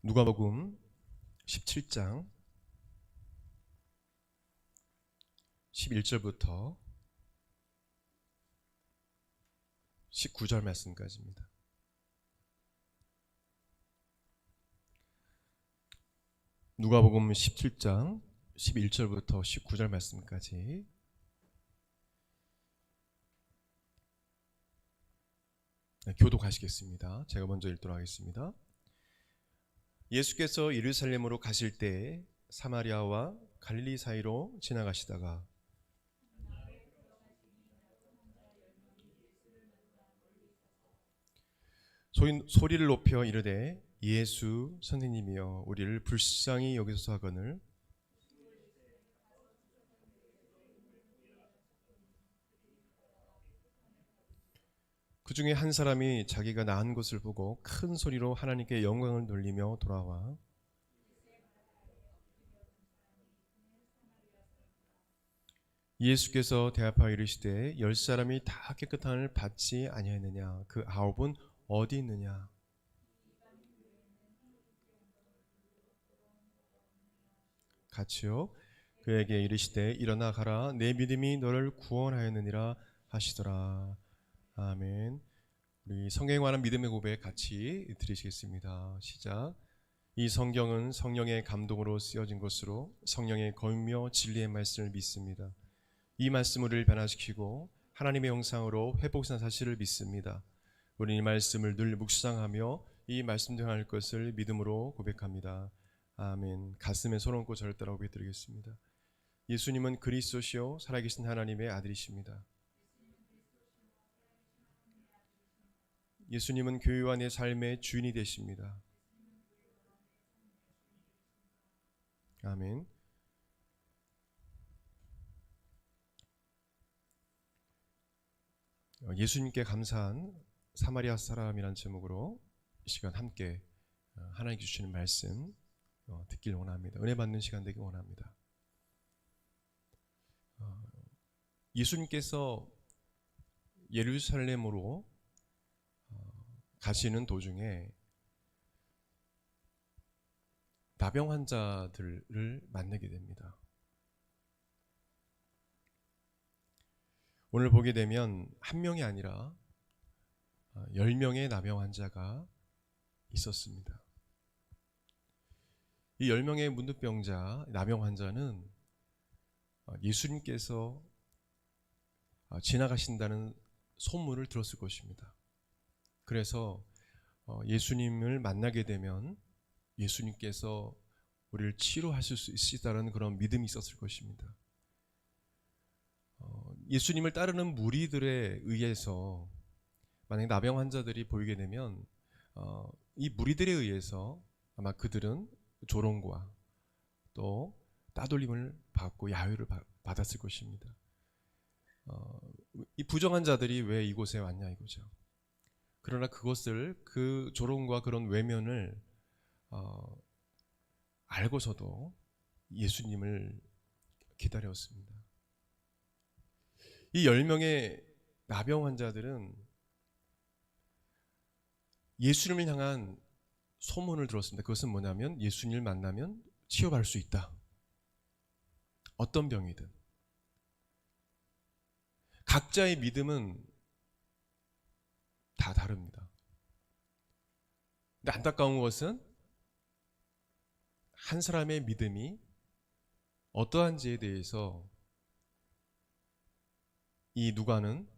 누가복음 17장 11절부터 19절 말씀까지입니다. 누가복음 17장 11절부터 19절 말씀까지 교독하시겠습니다. 제가 먼저 읽도록 하겠습니다. 예수께서 예루살렘으로 가실 때 사마리아와 갈릴리 사이로 지나가시다가 소리를 높여 이르되 예수 선생님이여 우리를 불쌍히 여기소서 하거늘 그 중에 한 사람이 자기가 나은 것을 보고 큰 소리로 하나님께 영광을 돌리며 돌아와 예수께서 대답하여 이르시되 10사람이 다 깨끗함을 받지 아니하였느냐 그 9은 어디 있느냐 같이요 그에게 이르시되 일어나 가라 내 믿음이 너를 구원하였느니라 하시더라. 아멘. 우리 성경에 관한 믿음의 고백 같이 드리시겠습니다. 시작. 이 성경은 성령의 감동으로 쓰여진 것으로 성령의 권위며 진리의 말씀을 믿습니다. 이 말씀을 우리를 변화시키고 하나님의 형상으로 회복한 사실을 믿습니다. 우리는 이 말씀을 늘 묵상하며 이 말씀대로 할 것을 믿음으로 고백합니다. 아멘. 가슴에 손 얹고 저를 따라 고백드리겠습니다. 예수님은 그리스도시요 살아계신 하나님의 아들이십니다. 예수님은 교회와 내 삶의 주인이 되십니다. 아멘. 예수님께 감사한 사마리아 사람이라는 제목으로 이 시간 함께 하나님께 주시는 말씀 듣길 원합니다. 은혜 받는 시간 되길 원합니다. 예수님께서 예루살렘으로 가시는 도중에 나병 환자들을 만나게 됩니다. 오늘 보게 되면 한 명이 아니라 10명의 나병 환자가 있었습니다. 이 10명의 문득병자, 나병 환자는 예수님께서 지나가신다는 소문을 들었을 것입니다. 그래서 예수님을 만나게 되면 예수님께서 우리를 치료하실 수 있다는 그런 믿음이 있었을 것입니다. 예수님을 따르는 무리들에 의해서 만약 나병 환자들이 보이게 되면 이 무리들에 의해서 아마 그들은 조롱과 또 따돌림을 받고 야유를 받았을 것입니다. 이 부정한 자들이 왜 이곳에 왔냐 이거죠. 그러나 그 조롱과 그런 외면을 알고서도 예수님을 기다렸습니다. 이 10명의 나병 환자들은 예수님을 향한 소문을 들었습니다. 그것은 뭐냐면 예수님을 만나면 치유받을 수 있다. 어떤 병이든. 각자의 믿음은 다 다릅니다. 근데 안타까운 것은 한 사람의 믿음이 어떠한지에 대해서 이 누가는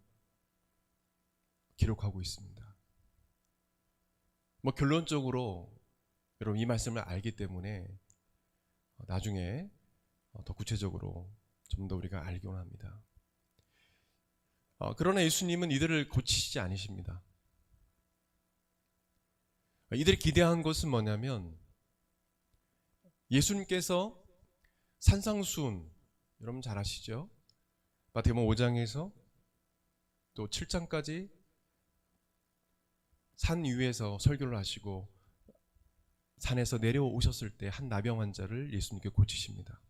기록하고 있습니다. 결론적으로 여러분 이 말씀을 알기 때문에 나중에 더 구체적으로 좀 더 우리가 알기 원합니다. 그러나 예수님은 이들을 고치시지 않으십니다. 이들이 기대한 것은 뭐냐면 예수님께서 산상수훈 여러분 잘 아시죠? 마태복음 5장에서 또 7장까지 산 위에서 설교를 하시고 산에서 내려오셨을 때 한 나병 환자를 예수님께 고치십니다.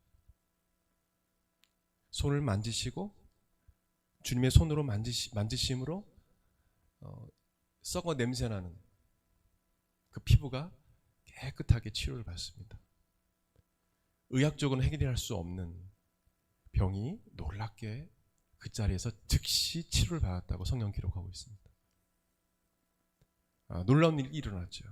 손을 만지시고 주님의 손으로 만지심으로 썩어 냄새나는 그 피부가 깨끗하게 치료를 받습니다. 의학적으로는 해결할 수 없는 병이 놀랍게 그 자리에서 즉시 치료를 받았다고 성경 기록하고 있습니다. 놀라운 일이 일어났죠.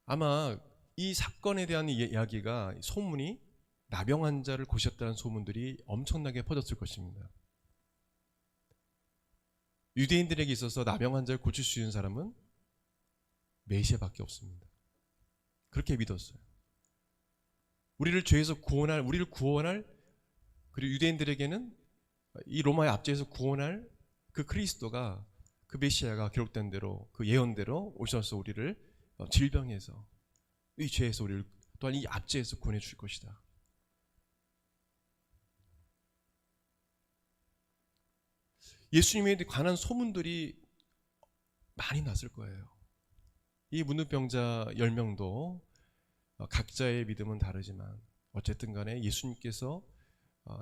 아마 이 사건에 대한 이야기가, 소문이 나병 환자를 고셨다는 소문들이 엄청나게 퍼졌을 것입니다. 유대인들에게 있어서 나병 환자를 고칠 수 있는 사람은 메시아밖에 없습니다. 그렇게 믿었어요. 우리를 죄에서 구원할, 우리를 구원할, 그리고 유대인들에게는 이 로마의 압제에서 구원할 그 그리스도가, 그 메시아가 기록된 대로, 그 예언대로 오셔서 우리를 질병에서, 이 죄에서 우리를, 또한 이 압제에서 구원해 줄 것이다. 예수님에 관한 소문들이 많이 났을 거예요. 이 문둥병자 10명도 각자의 믿음은 다르지만 어쨌든 간에 예수님께서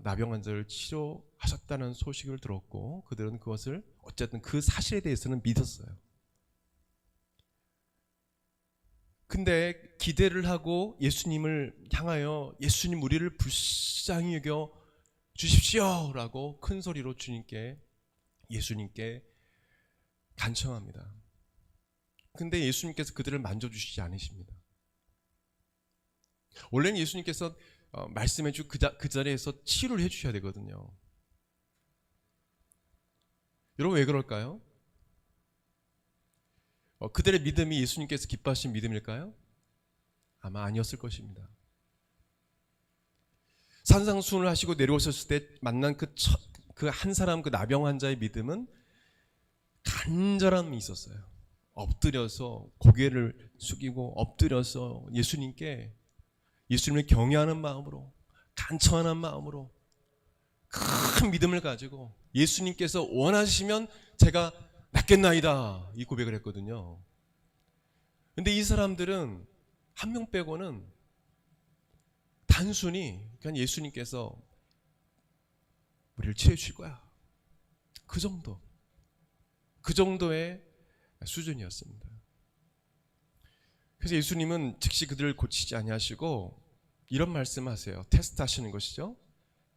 나병 환자를 치료하셨다는 소식을 들었고, 그들은 그것을 어쨌든 그 사실에 대해서는 믿었어요. 근데 기대를 하고 예수님을 향하여, 예수님 우리를 불쌍히 여겨 주십시오 라고 큰 소리로 예수님께 간청합니다. 근데 예수님께서 그들을 만져주시지 않으십니다. 원래는 예수님께서 말씀해 주 그 자리에서 치료를 해 주셔야 되거든요. 여러분, 왜 그럴까요? 그들의 믿음이 예수님께서 기뻐하신 믿음일까요? 아마 아니었을 것입니다. 산상수훈을 하시고 내려오셨을 때 만난 그 한 사람, 그 나병 환자의 믿음은 간절함이 있었어요. 엎드려서 고개를 숙이고 엎드려서 예수님을 경외하는 마음으로, 간청하는 마음으로 큰 믿음을 가지고, 예수님께서 원하시면 제가 낫겠나이다, 이 고백을 했거든요. 근데 이 사람들은 한 명 빼고는 단순히 그냥 예수님께서 우리를 치료해 주실 거야, 그 정도의 수준이었습니다. 그래서 예수님은 즉시 그들을 고치지 아니하시고 이런 말씀하세요. 테스트하시는 것이죠.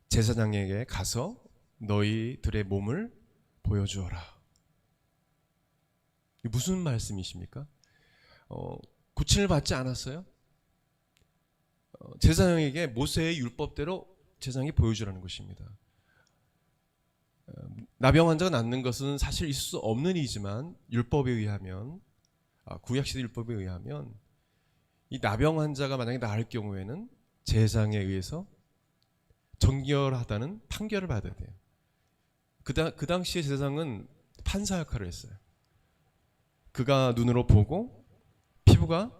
제사장에게 가서 너희들의 몸을 보여주어라. 무슨 말씀이십니까? 고침을 받지 않았어요? 제사장에게 모세의 율법대로 제사장이 보여주라는 것입니다. 나병 환자가 낫는 것은 사실 있을 수 없는 일이지만, 율법에 의하면, 구약시대 율법에 의하면 이 나병 환자가 만약에 나을 경우에는 제사장에 의해서 정결하다는 판결을 받아야 돼요. 그 당시에 제사장은 판사 역할을 했어요. 그가 눈으로 보고 피부가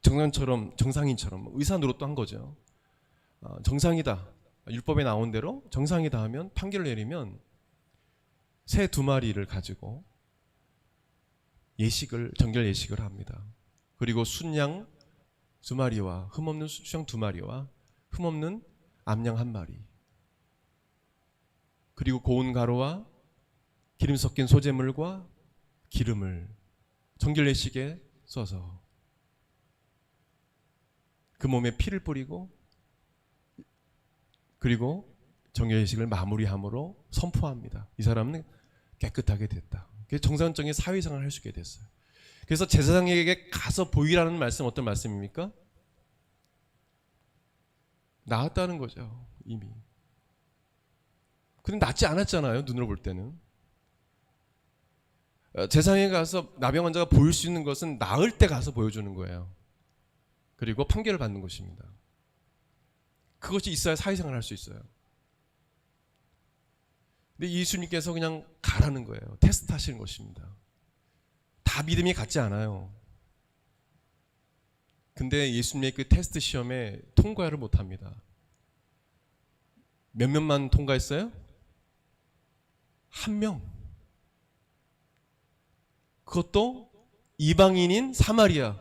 정상인처럼 의사 노릇도 한 거죠. 정상이다, 율법에 나온 대로 정상이다 하면, 판결을 내리면 새 2마리를 가지고 정결 예식을 합니다. 그리고 순양 2마리와 흠없는 수양 2마리와 흠없는 암양 1마리, 그리고 고운 가루와 기름 섞인 소재물과 기름을 정결 예식에 써서 그 몸에 피를 뿌리고, 그리고 정결 예식을 마무리함으로 선포합니다. 이 사람은 깨끗하게 됐다. 정상적인 사회생활을 할 수 있게 됐어요. 그래서 제사장에게 가서 보이라는 말씀, 어떤 말씀입니까? 나았다는 거죠, 이미. 근데 낫지 않았잖아요, 눈으로 볼 때는. 제사장에 가서 나병 환자가 보일 수 있는 것은 나을 때 가서 보여주는 거예요. 그리고 판결을 받는 것입니다. 그것이 있어야 사회생활을 할 수 있어요. 근데 예수님께서 그냥 가라는 거예요. 테스트 하시는 것입니다. 다 믿음이 같지 않아요. 근데 예수님의 그 테스트 시험에 통과를 못합니다. 몇 명만 통과했어요? 1명. 그것도 이방인인 사마리아,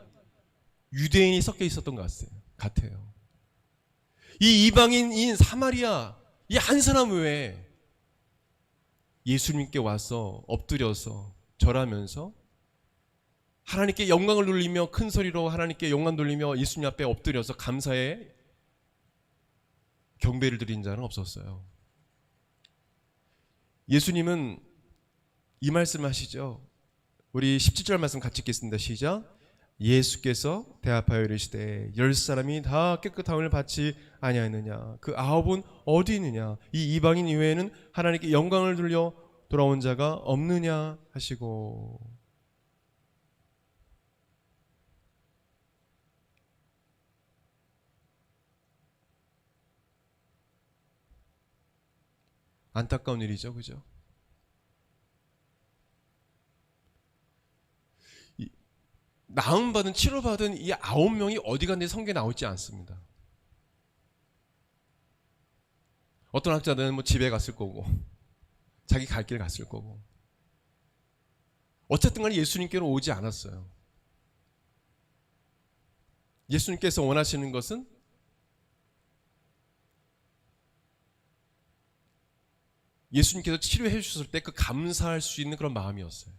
유대인이 섞여 있었던 것 같아요. 이 이방인인 사마리아, 이 한 사람 외에 예수님께 와서 엎드려서 절하면서 하나님께 영광을 돌리며 큰 소리로 하나님께 영광 돌리며 예수님 앞에 엎드려서 감사의 경배를 드린 자는 없었어요. 예수님은 이 말씀 하시죠. 우리 17절 말씀 같이 읽겠습니다. 시작. 예수께서 대답하여 이르시되 10사람이 다 깨끗함을 받지 아니하였느냐? 그 9은 어디 있느냐? 이 이방인 이외에는 하나님께 영광을 돌려 돌아온 자가 없느냐 하시고. 안타까운 일이죠, 그죠? 나음받은 치료받은 이 9명이 어디 갔는지 성경에 나와 있지 않습니다. 어떤 학자들은 뭐 집에 갔을 거고 자기 갈 길 갔을 거고 어쨌든 간에 예수님께로 오지 않았어요. 예수님께서 원하시는 것은 예수님께서 치료해 주셨을 때 그 감사할 수 있는 그런 마음이었어요.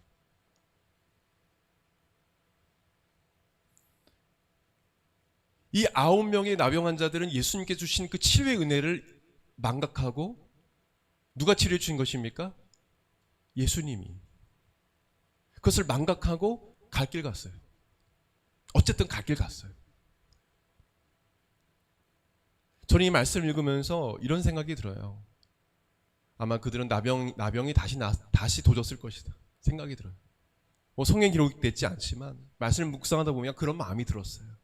이 9명의 나병 환자들은 예수님께 주신 그 치료의 은혜를 망각하고 누가 치료해 주신 것입니까? 예수님이. 그것을 망각하고 갈 길 갔어요. 어쨌든 갈 길 갔어요. 저는 이 말씀을 읽으면서 이런 생각이 들어요. 아마 그들은 나병이 다시 도졌을 것이다 생각이 들어요. 뭐 성경 기록됐지 않지만 말씀을 묵상하다 보면 그런 마음이 들었어요.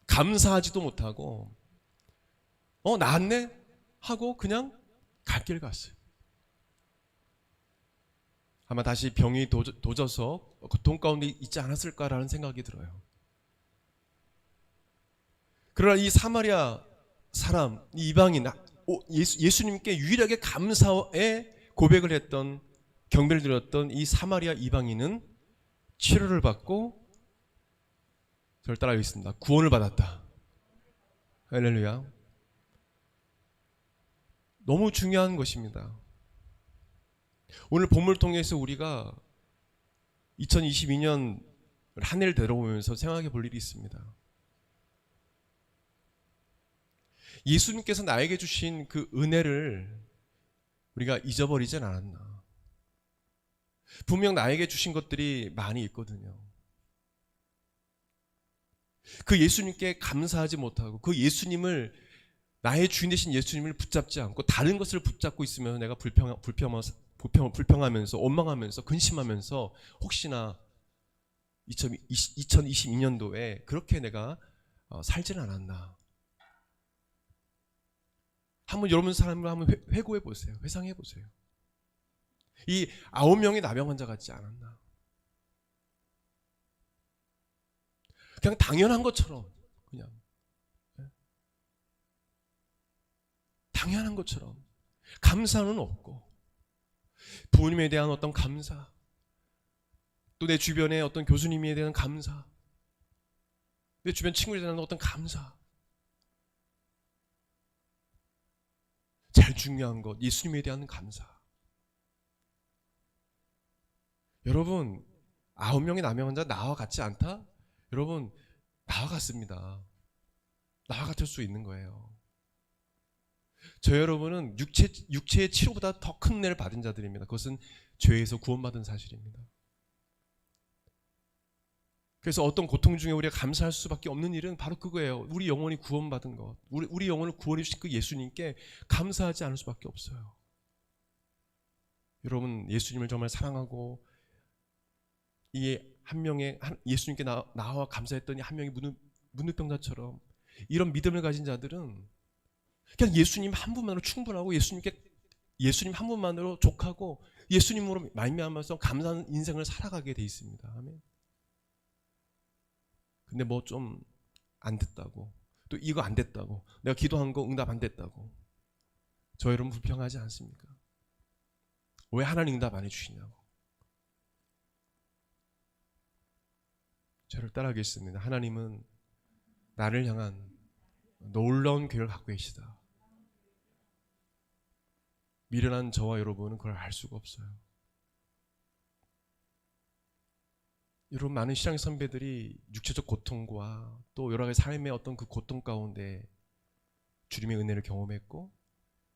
감사하지도 못하고 나았네 하고 그냥 갈 길 갔어요. 아마 다시 병이 도져서 고통 가운데 있지 않았을까라는 생각이 들어요. 그러나 이 사마리아 사람, 이 이방인, 예수님께 유일하게 감사의 고백을 했던, 경배를 드렸던 이 사마리아 이방인은 치료를 받고, 저를 따라하겠습니다. 구원을 받았다. 할렐루야. 너무 중요한 것입니다. 오늘 본문을 통해서 우리가 2022년 한 해를 되돌아보면서 생각해 볼 일이 있습니다. 예수님께서 나에게 주신 그 은혜를 우리가 잊어버리진 않았나. 분명 나에게 주신 것들이 많이 있거든요. 그 예수님께 감사하지 못하고 그 예수님을, 나의 주인 되신 예수님을 붙잡지 않고 다른 것을 붙잡고 있으면 내가 불평하면서 원망하면서 근심하면서 혹시나 2022년도에 그렇게 내가 살지는 않았나. 한번 여러분 사람을 한번 회고해 보세요. 회상해 보세요. 이 9명의 나병 환자 같지 않았나. 그냥 당연한 것처럼, 그냥 당연한 것처럼 감사는 없고, 부모님에 대한 어떤 감사, 또 내 주변의 어떤 교수님에 대한 감사, 내 주변 친구에 대한 어떤 감사, 제일 중요한 것 예수님에 대한 감사. 여러분 9명의 나병 환자 나와 같지 않다? 여러분 나와 같습니다. 나와 같을 수 있는 거예요. 저 여러분은 육체의 치료보다 더 큰 은혜를 받은 자들입니다. 그것은 죄에서 구원받은 사실입니다. 그래서 어떤 고통 중에 우리가 감사할 수밖에 없는 일은 바로 그거예요. 우리 영혼이 구원받은 것, 우리 영혼을 구원해 주신 그 예수님께 감사하지 않을 수밖에 없어요. 여러분 예수님을 정말 사랑하고 이 한 명의 예수님께 나와 감사했더니 한 명의 문둥병자처럼 이런 믿음을 가진 자들은 그냥 예수님 한 분만으로 충분하고 예수님 한 분만으로 족하고 예수님으로 말미암아서 감사하는 인생을 살아가게 돼 있습니다. 아멘. 근데 뭐 좀 안 됐다고, 또 이거 안 됐다고, 내가 기도한 거 응답 안 됐다고, 저 여러분 불평하지 않습니까? 왜 하나님 응답 안 해주시냐고. 저를 따라하겠습니다. 하나님은 나를 향한 놀라운 계획을 갖고 계시다. 미련한 저와 여러분은 그걸 알 수가 없어요. 여러분, 많은 신앙 선배들이 육체적 고통과 또 여러 가지 삶의 어떤 그 고통 가운데 주님의 은혜를 경험했고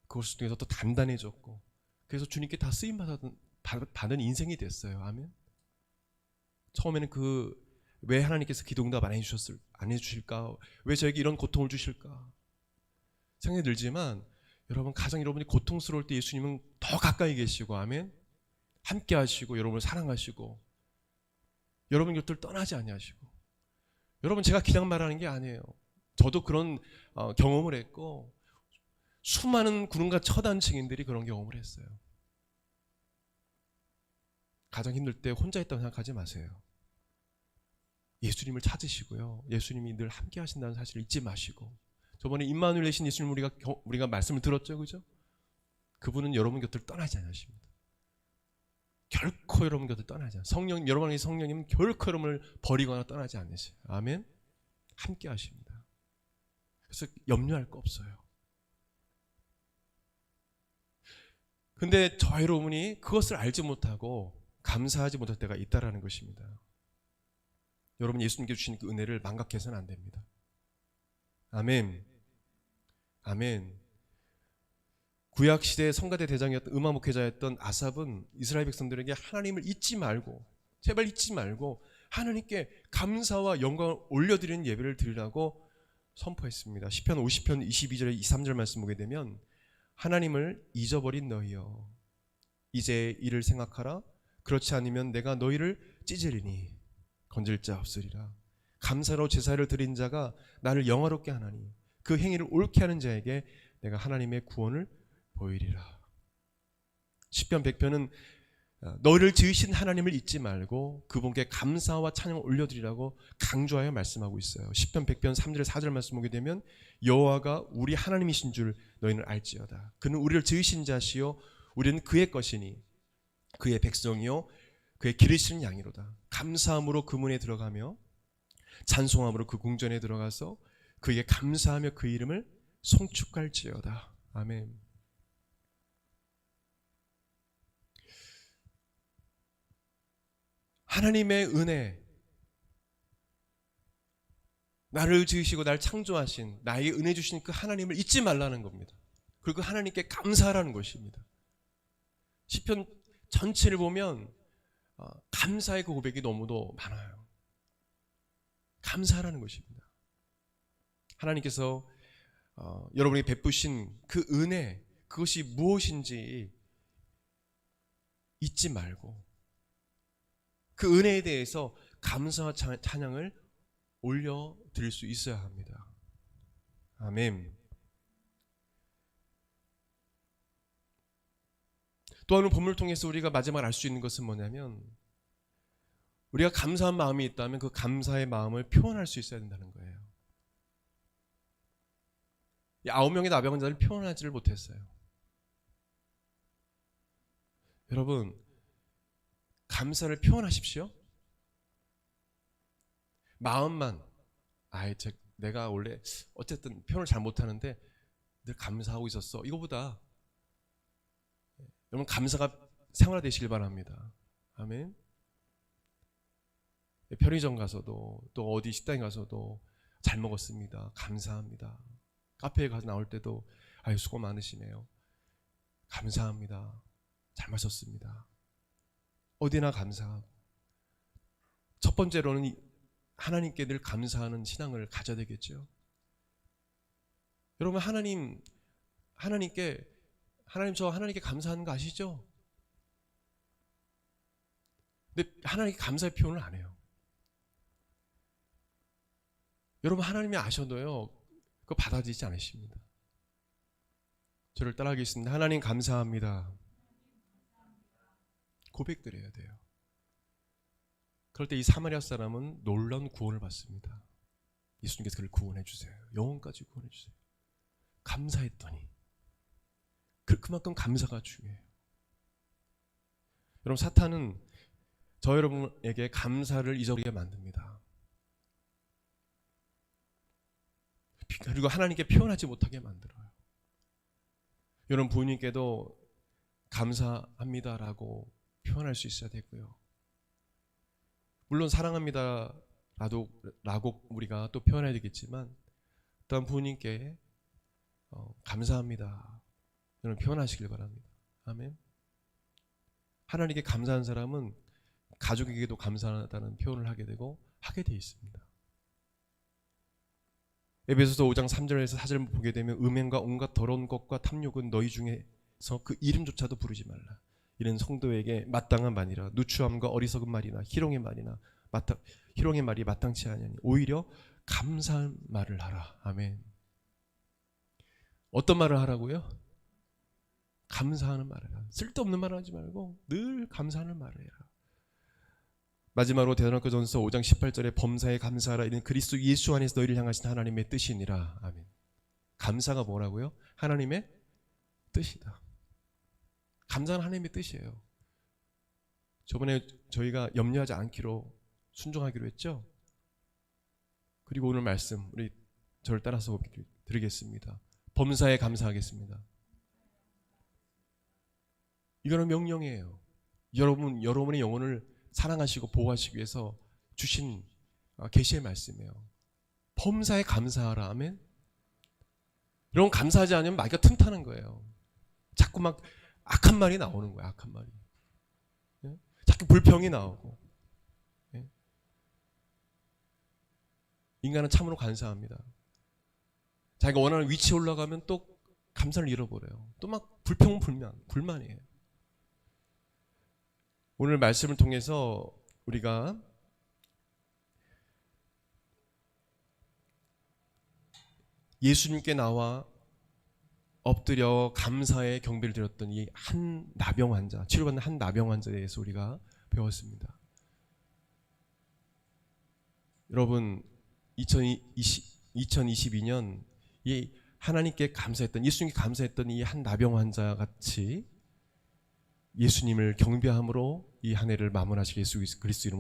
그것을 통해서 또 단단해졌고 그래서 주님께 다 쓰임 받은 인생이 됐어요. 아멘. 처음에는 왜 하나님께서 기도응답 안 해주실까? 왜 저에게 이런 고통을 주실까? 생각이 들지만 여러분, 가장 여러분이 고통스러울 때 예수님은 더 가까이 계시고, 아멘. 함께 하시고 여러분을 사랑하시고 여러분 곁을 떠나지 아니하시고. 여러분, 제가 그냥 말하는 게 아니에요. 저도 그런 경험을 했고 수많은 구름과 처단 증인들이 그런 경험을 했어요. 가장 힘들 때 혼자 있다고 생각하지 마세요. 예수님을 찾으시고요. 예수님이 늘 함께 하신다는 사실을 잊지 마시고. 저번에 임마누엘 되신 예수님 우리가 말씀을 들었죠, 그죠? 그분은 여러분 곁을 떠나지 않으십니다. 결코 여러분 곁을 떠나지 않으세요. 성령, 여러분의 성령님은 결코 여러분을 버리거나 떠나지 않으세요. 아멘. 함께 하십니다. 그래서 염려할 거 없어요. 근데 저 여러분이 그것을 알지 못하고 감사하지 못할 때가 있다라는 것입니다. 여러분, 예수님께 주신 그 은혜를 망각해서는 안 됩니다. 아멘. 아멘. 구약시대 성가대 대장이었던 음악 목회자였던 아삽은 이스라엘 백성들에게 하나님을 잊지 말고, 제발 잊지 말고 하나님께 감사와 영광을 올려드리는 예배를 드리라고 선포했습니다. 시편 50편 22절에 23절 말씀 보게 되면 하나님을 잊어버린 너희여 이제 이를 생각하라. 그렇지 않으면 내가 너희를 찢으리니 건질 자 없으리라. 감사로 제사를 드린 자가 나를 영화롭게 하나니 그 행위를 옳게 하는 자에게 내가 하나님의 구원을 보이리라. 시편 100편은 너희를 지으신 하나님을 잊지 말고 그분께 감사와 찬양을 올려드리라고 강조하여 말씀하고 있어요. 시편 100편 3절 4절 말씀 보게 되면 여호와가 우리 하나님이신 줄 너희는 알지어다. 그는 우리를 지으신 자시요 우리는 그의 것이니 그의 백성이요 그의 기르시는 양이로다. 감사함으로 그 문에 들어가며 찬송함으로 그 궁전에 들어가서 그에게 감사하며 그 이름을 송축할지어다. 아멘. 하나님의 은혜, 나를 지으시고 날 창조하신 나에게 은혜 주신 그 하나님을 잊지 말라는 겁니다. 그리고 하나님께 감사하라는 것입니다. 시편 전체를 보면 감사의 그 고백이 너무도 많아요. 감사하라는 것입니다. 하나님께서 여러분에게 베푸신 그 은혜, 그것이 무엇인지 잊지 말고 그 은혜에 대해서 감사와 찬양을 올려드릴 수 있어야 합니다. 아멘. 또 오늘 본문을 통해서 우리가 마지막으로 알 수 있는 것은 뭐냐면 우리가 감사한 마음이 있다면 그 감사의 마음을 표현할 수 있어야 된다는 거예요. 이 9명의 나병자를 표현하지를 못했어요. 여러분, 감사를 표현하십시오. 마음만 내가 원래 어쨌든 표현을 잘 못하는데 늘 감사하고 있었어. 이거보다 여러분 감사가 생활화되시길 바랍니다. 아멘. 편의점 가서도 또 어디 식당에 가서도 잘 먹었습니다. 감사합니다. 카페에 가서 나올 때도 아유 수고 많으시네요. 감사합니다. 잘 마셨습니다. 어디나 감사하고. 첫 번째로는 하나님께 늘 감사하는 신앙을 가져야 되겠죠. 여러분 하나님 저 하나님께 감사하는 거 아시죠? 근데 하나님께 감사의 표현을 안 해요. 여러분 하나님이 아셔도요 그거 받아들이지 않으십니다. 저를 따라하겠습니다. 하나님 감사합니다. 고백드려야 돼요. 그럴 때 이 사마리아 사람은 놀라운 구원을 받습니다. 예수님께서 그를 구원해 주세요. 영혼까지 구원해 주세요. 감사했더니 그만큼 감사가 중요해요. 여러분 사탄은 저 여러분에게 감사를 잊어버리게 만듭니다. 그리고 하나님께 표현하지 못하게 만들어요. 여러분 부모님께도 감사합니다라고 표현할 수 있어야 되고요. 물론 사랑합니다라고 우리가 또 표현해야 되겠지만 또한 부모님께 감사합니다 이런 표현하시길 바랍니다. 아멘. 하나님께 감사한 사람은 가족에게도 감사하다는 표현을 하게 되고 하게 돼 있습니다. 에베소서 5장 3절에서 4절 보게 되면 음행과 온갖 더러운 것과 탐욕은 너희 중에서 그 이름조차도 부르지 말라. 이런 성도에게 마땅한 말이라. 누추함과 어리석은 말이나 희롱의 말이 마땅치 아니하니 오히려 감사한 말을 하라. 아멘. 어떤 말을 하라고요? 감사하는 말을 하라. 쓸데없는 말을 하지 말고 늘 감사하는 말을 해라. 마지막으로 데살로니가전서 5장 18절에 범사에 감사하라. 이는 그리스도 예수 안에서 너희를 향하신 하나님의 뜻이니라. 아멘. 감사가 뭐라고요? 하나님의 뜻이다. 감사는 하나님의 뜻이에요. 저번에 저희가 염려하지 않기로 순종하기로 했죠. 그리고 오늘 말씀 우리 저를 따라서 드리겠습니다. 범사에 감사하겠습니다. 이거는 명령이에요. 여러분의 영혼을 사랑하시고 보호하시기 위해서 주신 계시의 말씀이에요. 범사에 감사하라. 아멘. 여러분 감사하지 않으면 마귀가 틈타는 거예요. 자꾸 막 악한 말이 나오는 거예요. 악한 말이. 자꾸 불평이 나오고. 인간은 참으로 간사합니다. 자기가 원하는 위치에 올라가면 또 감사를 잃어버려요. 또 막 불만이에요. 오늘 말씀을 통해서 우리가 예수님께 나와 엎드려 감사의 경배를 드렸던 이 한 나병 환자, 치료받는 한 나병 환자에 대해서 우리가 배웠습니다. 여러분 2022년 이 하나님께 감사했던, 예수님께 감사했던 이 한 나병 환자 같이 예수님을 경배함으로 이 한 해를 마무리하시기 예수 그리스도 이름으로